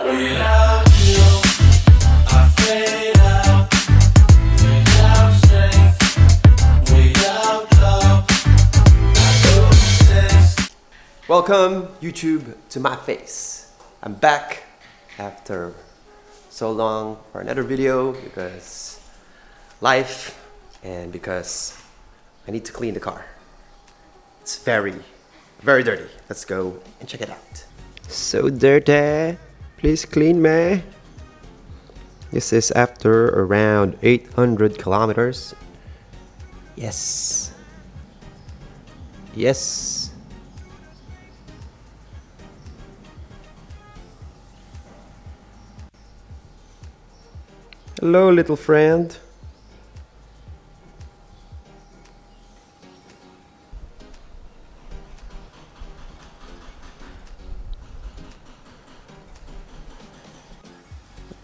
Without you, I fade out. Without strength, without love, I don't exist. Welcome, YouTube, to my face. I'm back after so long for another video because life and because I need to clean the car. It's very, very dirty. Let's go and check it out. So dirty. Please clean me. This is after around 800 kilometers. Yes. Yes. Hello, little friend.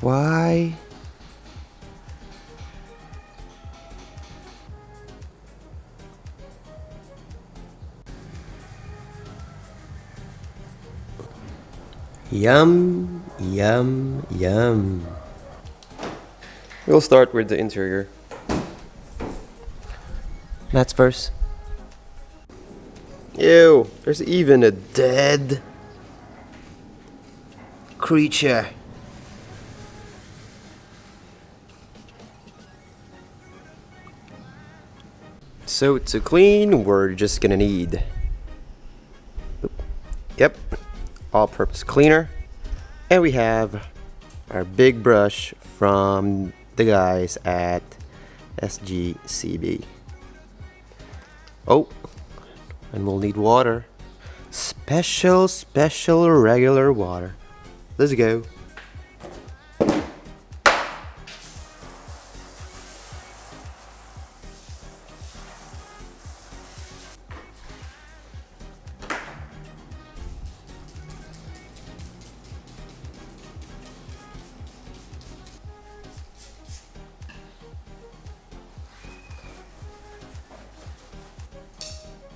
Why? Yum, yum, yum. We'll start with the interior. Mats first. Ew, there's even a dead creature. So to clean, we're just gonna need, yep, all-purpose cleaner. And we have our big brush from the guys at SGCB. Oh, and we'll need water. Special regular water. Let's go.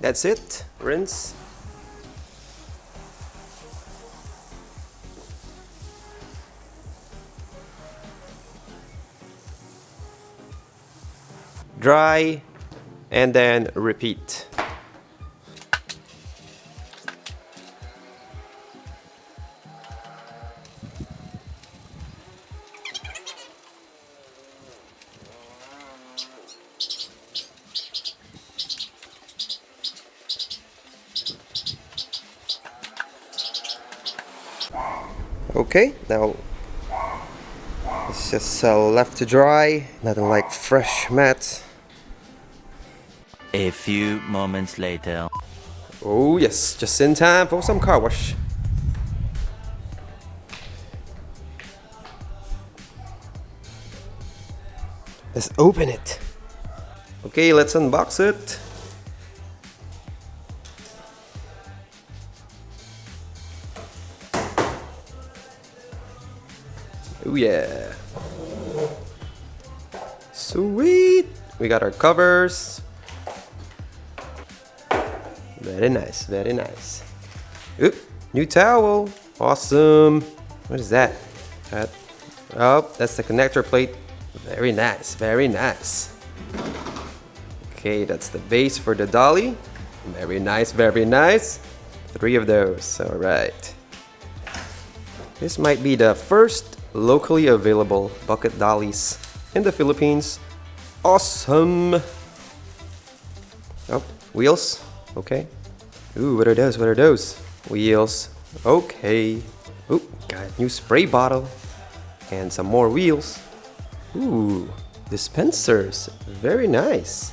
That's it. Rinse. Dry and then repeat. Okay, now it's just left to dry. Nothing like fresh mats. A few moments later. Oh yes, just in time for some car wash. Let's open it. Okay, let's unbox it. Oh yeah. Sweet. We got our covers. Very nice, very nice. Oop, new towel. Awesome. What is that? Oh, that's the connector plate. Very nice, very nice. Okay, that's the base for the dolly. Very nice, very nice. 3 of those, all right. This might be the first locally available bucket dollies in the Philippines. Awesome. Oh, wheels. Okay. Ooh, what are those? What are those? Wheels. Okay. Ooh, got a new spray bottle. And some more wheels. Ooh, dispensers. Very nice.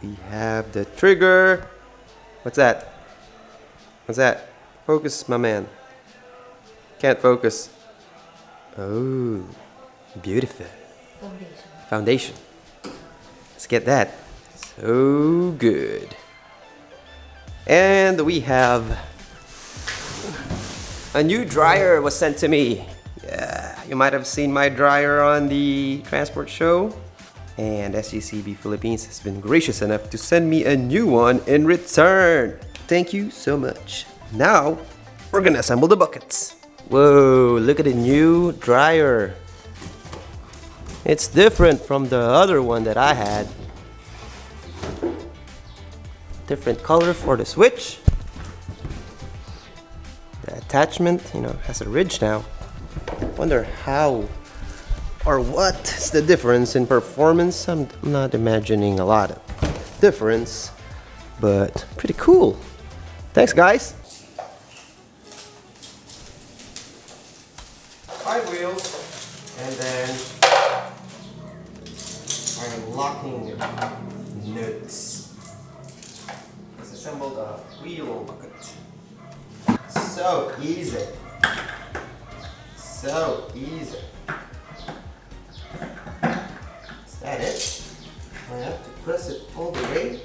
We have the trigger. What's that? What's that? Focus, my man. Can't focus. Oh, beautiful. Foundation. Let's get that. So good. And we have a new dryer was sent to me. Yeah, you might have seen my dryer on the transport show. And SGCB Philippines has been gracious enough to send me a new one in return. Thank you so much. Now, we're gonna assemble the buckets. Whoa, look at the new dryer. It's different from the other one that I had. Different color for the switch. The attachment, has a ridge now. Wonder how or what is the difference in performance. I'm not imagining a lot of difference, but pretty cool. Thanks, guys. 5 wheels, and then I'm locking nuts. Let's assemble the wheel bucket. So easy. So easy. Is that it? I have to press it all the way.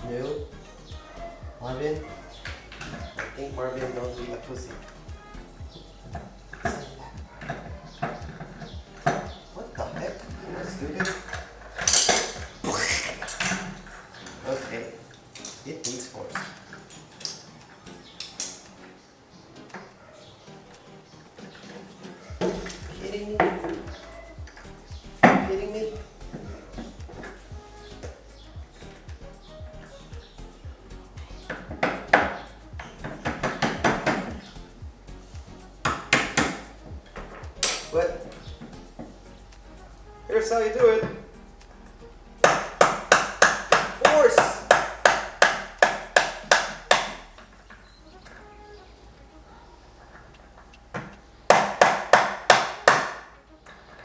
No. Marvin? I think Marvin don't be a pussy. What the heck? Let's do this. Okay. It needs force. Kidding me? Kidding me? What? Here's how you do it. Force!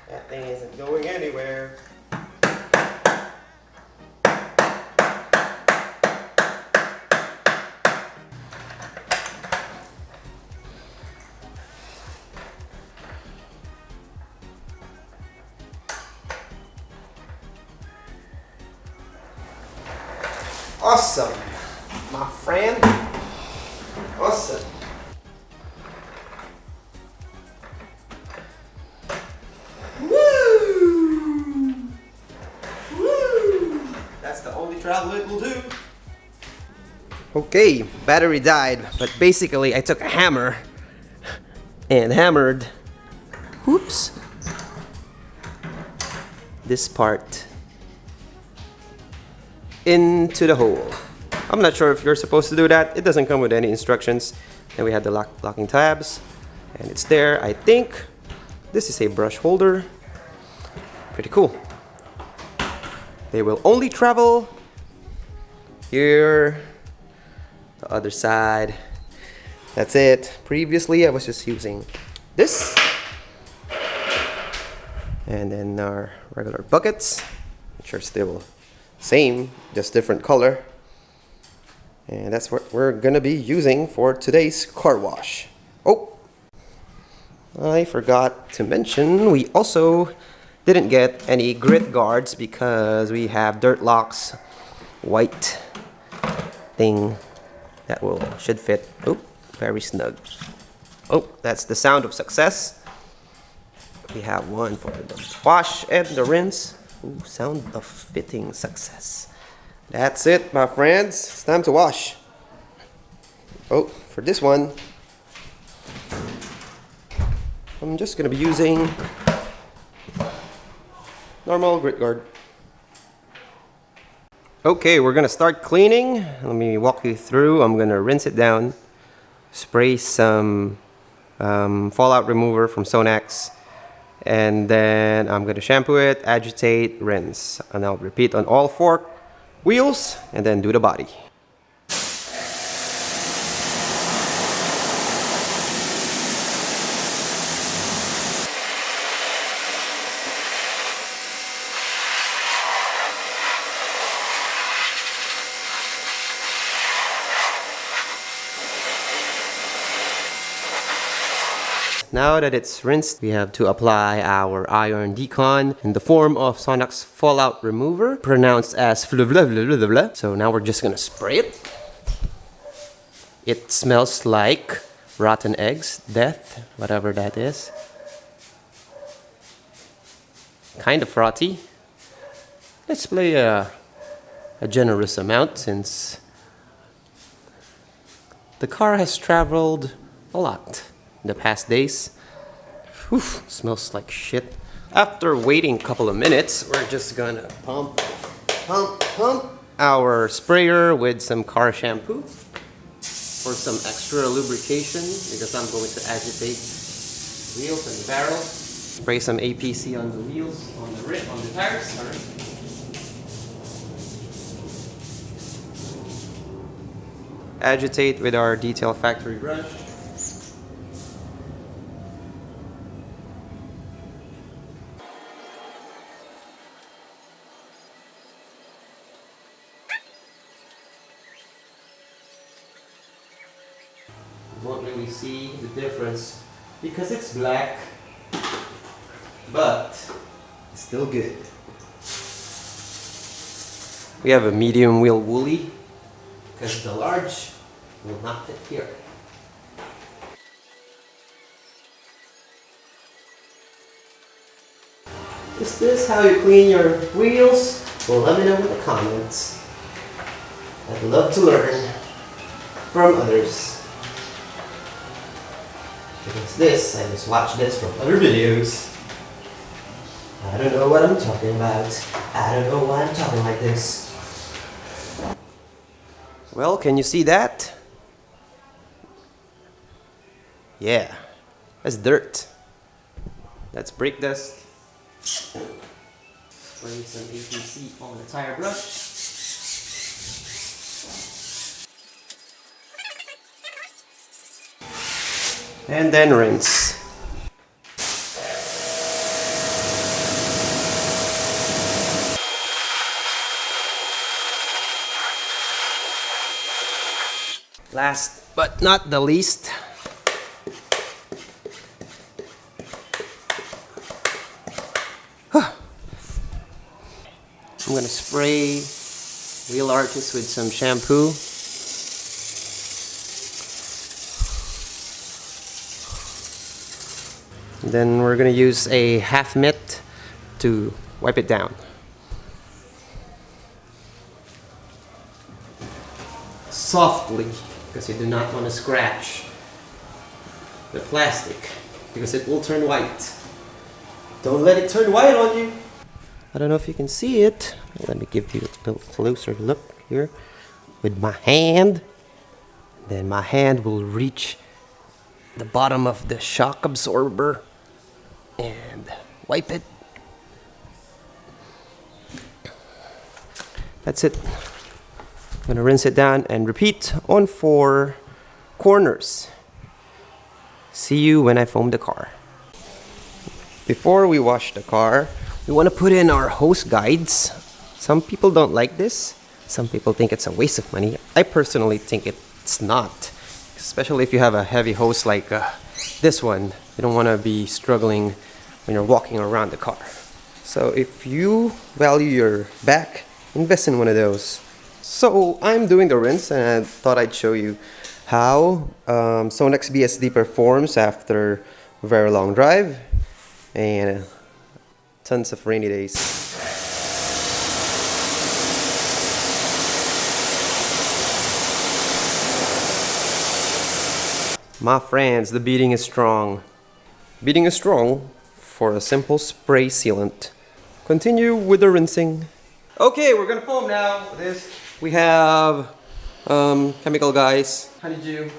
That thing isn't going anywhere. Awesome, my friend. Awesome. Woo! Woo! That's the only travel it will do. Okay, battery died, but basically I took a hammer and hammered, whoops, this part into the hole. I'm not sure if you're supposed to do that. It doesn't come with any instructions. And we had the locking tabs, and it's there. I think this is a brush holder. Pretty cool. They will only travel here, the other side. That's it. Previously I was just using this, and then our regular buckets, which are still same, just different color. And that's what we're gonna be using for today's car wash. Oh, I forgot to mention, we also didn't get any grit guards because we have Dirt Lock's white thing that should fit. Oh, very snug. Oh, that's the sound of success. We have one for the wash and the rinse. Ooh, sound of fitting success. That's it, my friends. It's time to wash. Oh, for this one, I'm just gonna be using normal grit guard. Okay, we're gonna start cleaning. Let me walk you through. I'm gonna rinse it down, spray some fallout remover from Sonax, and then I'm gonna shampoo it, agitate, rinse, and I'll repeat on all 4 wheels and then do the body. Now that it's rinsed, we have to apply our iron decon in the form of Sonax fallout remover, pronounced as blah blah blah blah blah. So now we're just gonna spray it. It smells like rotten eggs, death, whatever that is. Kind of frothy. Let's play a generous amount since The car has traveled a lot in the past days. Whew, smells like shit. After waiting a couple of minutes, we're just gonna pump our sprayer with some car shampoo for some extra lubrication because I'm going to agitate wheels and barrel. Spray some APC on the wheels, on the tires, sorry. Agitate with our detail factory brush. You won't really see the difference because it's black, but it's still good. We have a medium wheel woolly because the large will not fit here. Is this how you clean your wheels? Well, let me know in the comments. I'd love to learn from others. Because this, I just watched this from other videos. I don't know what I'm talking about. I don't know why I'm talking like this. Well, can you see that? Yeah, that's dirt. That's brake dust. Spray some APC on the tire brush. And then rinse. Last but not the least, I'm gonna spray wheel arches with some shampoo. Then we're gonna use a half mitt to wipe it down. Softly, because you do not want to scratch the plastic, because it will turn white. Don't let it turn white on you. I don't know if you can see it. Let me give you a little closer look here with my hand. Then my hand will reach the bottom of the shock absorber and wipe it. That's it. I'm gonna rinse it down and repeat on 4 corners. See you when I foam the car. Before we wash the car, we want to put in our hose guides. Some people don't like this. Some people think it's a waste of money. I personally think it's not. Especially if you have a heavy hose like this one. You don't want to be struggling when you're walking around the car. So if you value your back, invest in one of those. So I'm doing the rinse and I thought I'd show you how Sonex BSD performs after a very long drive and tons of rainy days. My friends, the beading is strong. Beading is strong for a simple spray sealant. Continue with the rinsing. Okay, we're gonna foam now. This we have chemical guys, honeydew.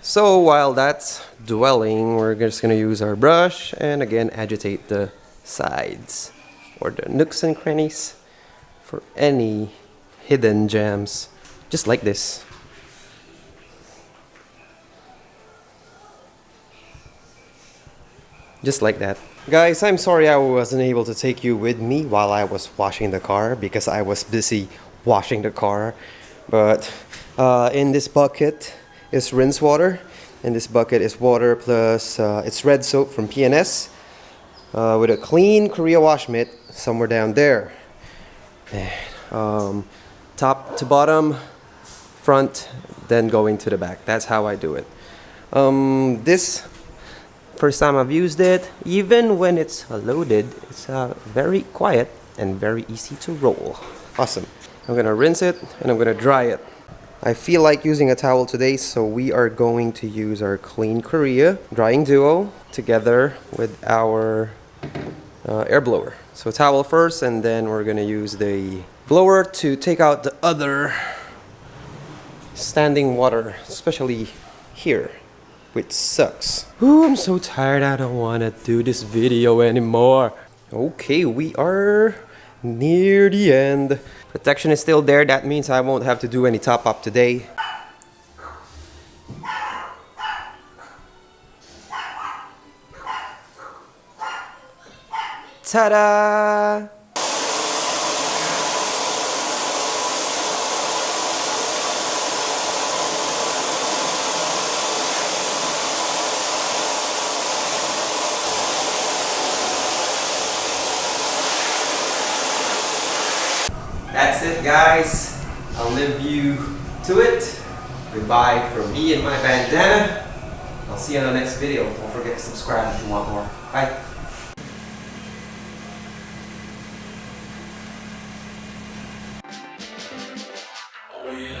So while that's dwelling, we're just gonna use our brush and again agitate the sides or the nooks and crannies for any hidden gems, just like this. Just like that. Guys, I'm sorry I wasn't able to take you with me while I was washing the car because I was busy washing the car, but In this bucket is rinse water, and this bucket is water plus it's red soap from PNS with a clean Korea wash mitt somewhere down there. And, top to bottom, front, then going to the back. That's how I do it. This first time I've used it, even when it's loaded, it's very quiet and very easy to roll. Awesome. I'm gonna rinse it and I'm gonna dry it. I feel like using a towel today, so we are going to use our Clean Korea drying duo together with our air blower. So towel first, and then we're gonna use the blower to take out the other standing water, especially here, which sucks. Ooh, I'm so tired, I don't wanna do this video anymore. Okay, we are near the end. Protection is still there, that means I won't have to do any top up today. Ta-da! That's it, guys. I'll leave you to it. Goodbye from me and my bandana. I'll see you in the next video. Don't forget to subscribe if you want more. Bye. We